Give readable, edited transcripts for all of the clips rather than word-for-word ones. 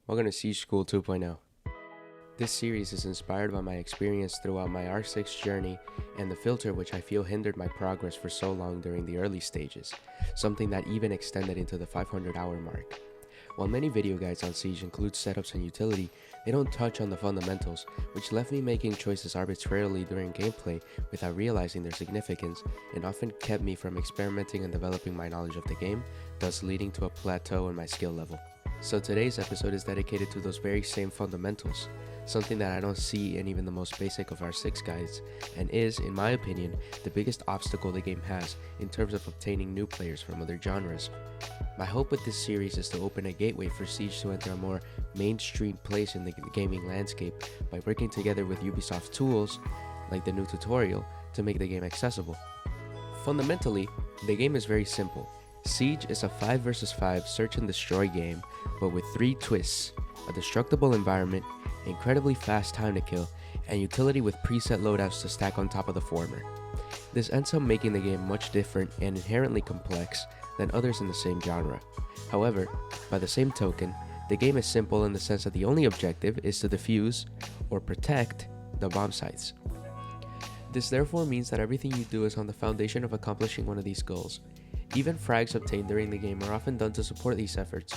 Welcome to Siege School 2.0. This series is inspired by my experience throughout my R6 journey and the filter which I feel hindered my progress for so long during the early stages, something that even extended into the 500-hour mark. While many video guides on Siege include setups and utility, they don't touch on the fundamentals, which left me making choices arbitrarily during gameplay without realizing their significance, and often kept me from experimenting and developing my knowledge of the game, thus leading to a plateau in my skill level. So today's episode is dedicated to those very same fundamentals, something that I don't see in even the most basic of R6 guides, and is, in my opinion, the biggest obstacle the game has in terms of obtaining new players from other genres. My hope with this series is to open a gateway for Siege to enter a more mainstream place in the gaming landscape by working together with Ubisoft tools, like the new tutorial, to make the game accessible. Fundamentally, the game is very simple. Siege is a 5 vs 5 search and destroy game, but with 3 twists: a destructible environment, incredibly fast time to kill, and utility with preset loadouts to stack on top of the former. This ends up making the game much different and inherently complex than others in the same genre. However, by the same token, the game is simple in the sense that the only objective is to defuse or protect the bomb sites. This therefore means that everything you do is on the foundation of accomplishing one of these goals. Even frags obtained during the game are often done to support these efforts.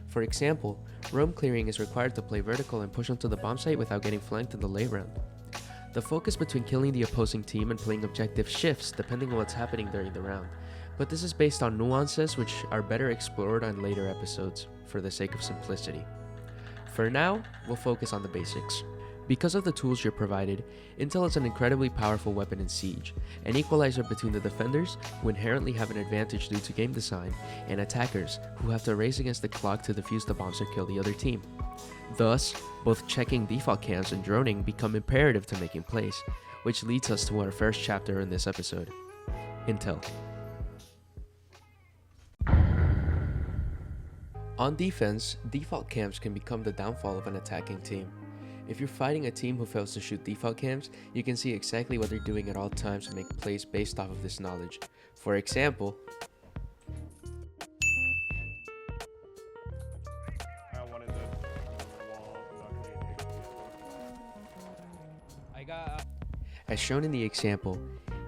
For example, roam clearing is required to play vertical and push onto the bomb site without getting flanked in the lay round. The focus between killing the opposing team and playing objective shifts depending on what's happening during the round, but this is based on nuances which are better explored on later episodes for the sake of simplicity. For now, we'll focus on the basics. Because of the tools you're provided, Intel is an incredibly powerful weapon in Siege, an equalizer between the defenders, who inherently have an advantage due to game design, and attackers, who have to race against the clock to defuse the bombs or kill the other team. Thus, both checking default cams and droning become imperative to making plays, which leads us to our first chapter in this episode: Intel. On defense, default cams can become the downfall of an attacking team. If you're fighting a team who fails to shoot default cams, you can see exactly what they're doing at all times and make plays based off of this knowledge. For example, as shown in the example,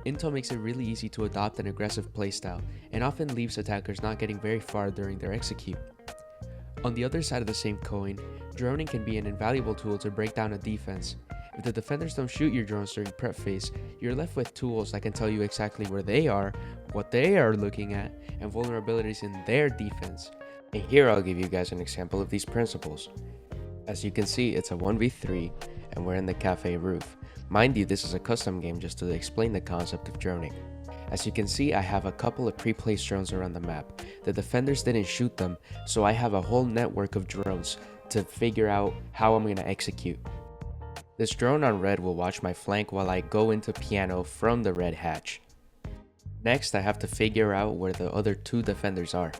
Intel makes it really easy to adopt an aggressive playstyle and often leaves attackers not getting very far during their execute. On the other side of the same coin, droning can be an invaluable tool to break down a defense. If the defenders don't shoot your drones during prep phase, you're left with tools that can tell you exactly where they are, what they are looking at, and vulnerabilities in their defense. And here I'll give you guys an example of these principles. As you can see, it's a 1v3 and we're in the cafe roof. Mind you, this is a custom game just to explain the concept of droning. As you can see, I have a couple of pre-placed drones around the map. The defenders didn't shoot them, so I have a whole network of drones to figure out how I'm going to execute. This drone on red will watch my flank while I go into piano from the red hatch. Next, I have to figure out where the other 2 defenders are.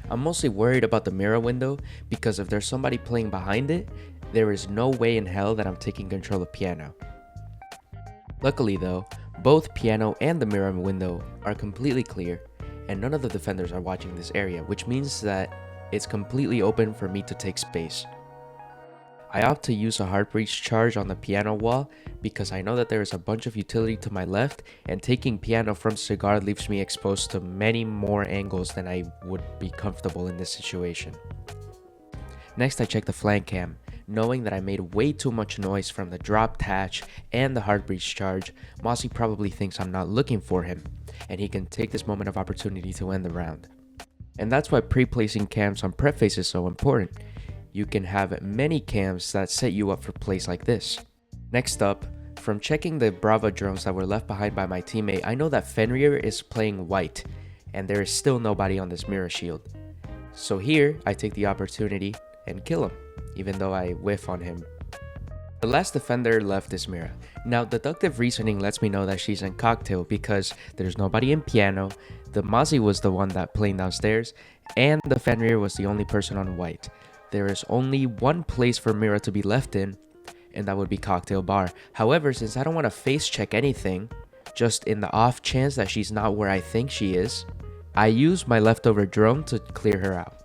I'm mostly worried about the mirror window because if there's somebody playing behind it, there is no way in hell that I'm taking control of piano. Luckily though, both piano and the mirror window are completely clear, and none of the defenders are watching this area, which means that it's completely open for me to take space. I opt to use a hard breach charge on the piano wall because I know that there is a bunch of utility to my left, and taking piano from cigar leaves me exposed to many more angles than I would be comfortable in this situation. Next, I check the flank cam. Knowing that I made way too much noise from the dropped hatch and the hard breach charge, Mossy probably thinks I'm not looking for him, and he can take this moment of opportunity to end the round. And that's why pre-placing cams on prep phase is so important. You can have many cams that set you up for plays like this. Next up, from checking the Bravo drones that were left behind by my teammate, I know that Fenrir is playing white, and there is still nobody on this mirror shield. So here, I take the opportunity and kill him, even though I whiff on him. The last defender left is Mira. Now, deductive reasoning lets me know that she's in cocktail because there's nobody in piano, the Mozzie was the one that playing downstairs, and the Fenrir was the only person on white. There is only one place for Mira to be left in, and that would be cocktail bar. However, since I don't want to face check anything, just in the off chance that she's not where I think she is, I use my leftover drone to clear her out.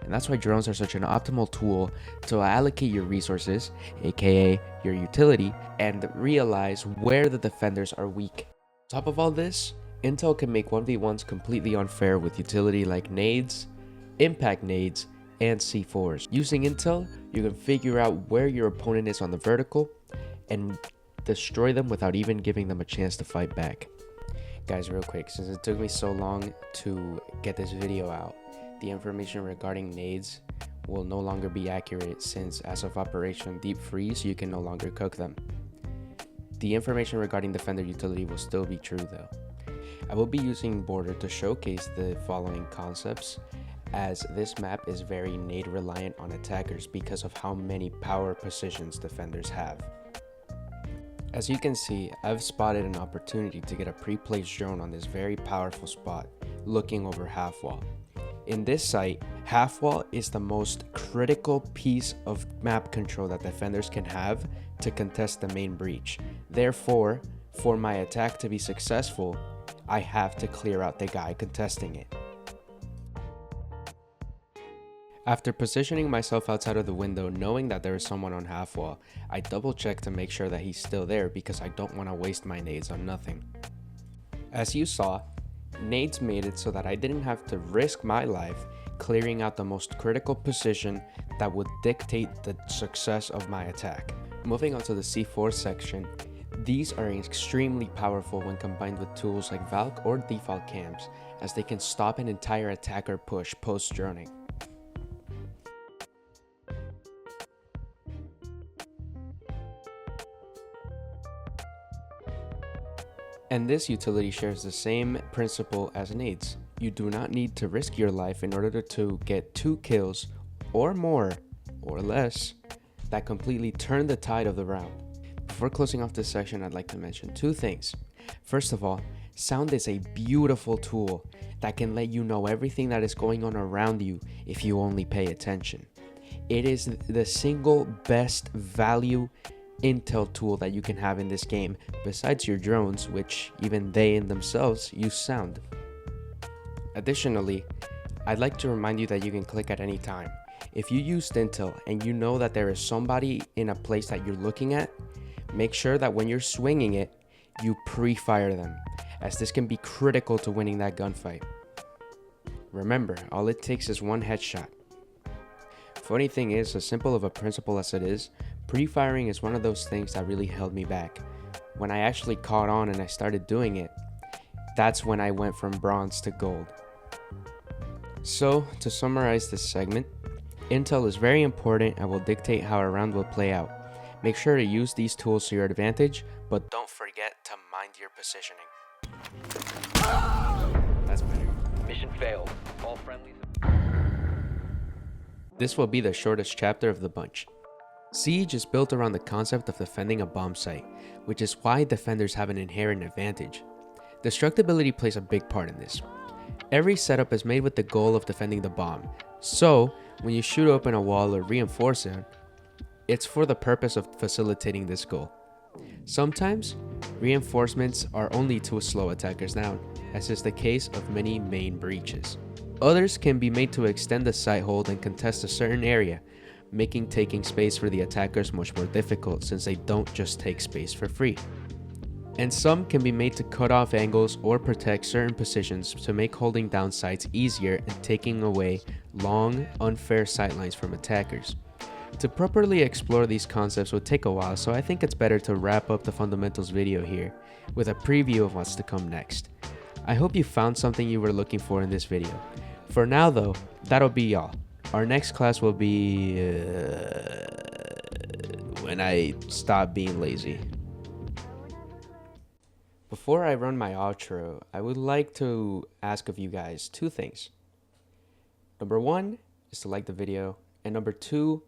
And that's why drones are such an optimal tool to allocate your resources, aka your utility, and realize where the defenders are weak. On top of all this, Intel can make 1v1s completely unfair with utility like nades, impact nades, and C4s. Using Intel, you can figure out where your opponent is on the vertical and destroy them without even giving them a chance to fight back. Guys, real quick, since it took me so long to get this video out, the information regarding nades will no longer be accurate, since as of Operation Deep Freeze, you can no longer cook them. The information regarding Defender utility will still be true though. I will be using Border to showcase the following concepts, as this map is very nade reliant on attackers because of how many power positions defenders have. As you can see, I've spotted an opportunity to get a pre-placed drone on this very powerful spot, looking over half wall. In this site, half wall is the most critical piece of map control that defenders can have to contest the main breach. Therefore, for my attack to be successful, I have to clear out the guy contesting it. After positioning myself outside of the window, knowing that there is someone on half wall, I double check to make sure that he's still there because I don't want to waste my nades on nothing. As you saw, nades made it so that I didn't have to risk my life clearing out the most critical position that would dictate the success of my attack. Moving on to the C4 section, these are extremely powerful when combined with tools like Valk or default cams, as they can stop an entire attacker push post-droning. And this utility shares the same principle as nades. You do not need to risk your life in order to get 2 kills or more or less that completely turn the tide of the round. Before closing off this section, I'd like to mention 2 things. First of all, sound is a beautiful tool that can let you know everything that is going on around you if you only pay attention. It is the single best value intel tool that you can have in this game, besides your drones, which even they in themselves use sound. Additionally, I'd like to remind you that you can click at any time. If you used intel and you know that there is somebody in a place that you're looking at, make sure that when you're swinging it, you pre-fire them, as this can be critical to winning that gunfight. Remember, all it takes is 1 headshot. Funny thing is, as simple of a principle as it is, pre-firing is one of those things that really held me back. When I actually caught on and I started doing it, that's when I went from bronze to gold. So, to summarize this segment, intel is very important and will dictate how a round will play out. Make sure to use these tools to your advantage, but don't forget to mind your positioning. That's better. Mission failed. All friendlies. This will be the shortest chapter of the bunch. Siege is built around the concept of defending a bomb site, which is why defenders have an inherent advantage. Destructibility plays a big part in this. Every setup is made with the goal of defending the bomb, so when you shoot open a wall or reinforce it, it's for the purpose of facilitating this goal. Sometimes, reinforcements are only to slow attackers down, as is the case of many main breaches. Others can be made to extend the site hold and contest a certain area, making taking space for the attackers much more difficult since they don't just take space for free. And some can be made to cut off angles or protect certain positions to make holding down sites easier and taking away long, unfair sightlines from attackers. To properly explore these concepts would take a while, so I think it's better to wrap up the fundamentals video here with a preview of what's to come next. I hope you found something you were looking for in this video. For now though, that'll be all. Our next class will be when I stop being lazy. Before I run my outro, I would like to ask of you guys 2 things. Number 1 is to like the video, and number 2,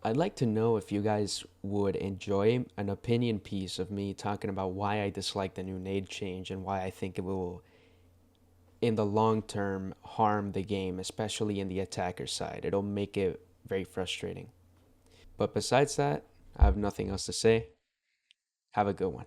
I'd like to know if you guys would enjoy an opinion piece of me talking about why I dislike the new nade change and why I think it will, in the long term, harm the game, especially in the attacker side. It'll make it very frustrating. But besides that, I have nothing else to say. Have a good one.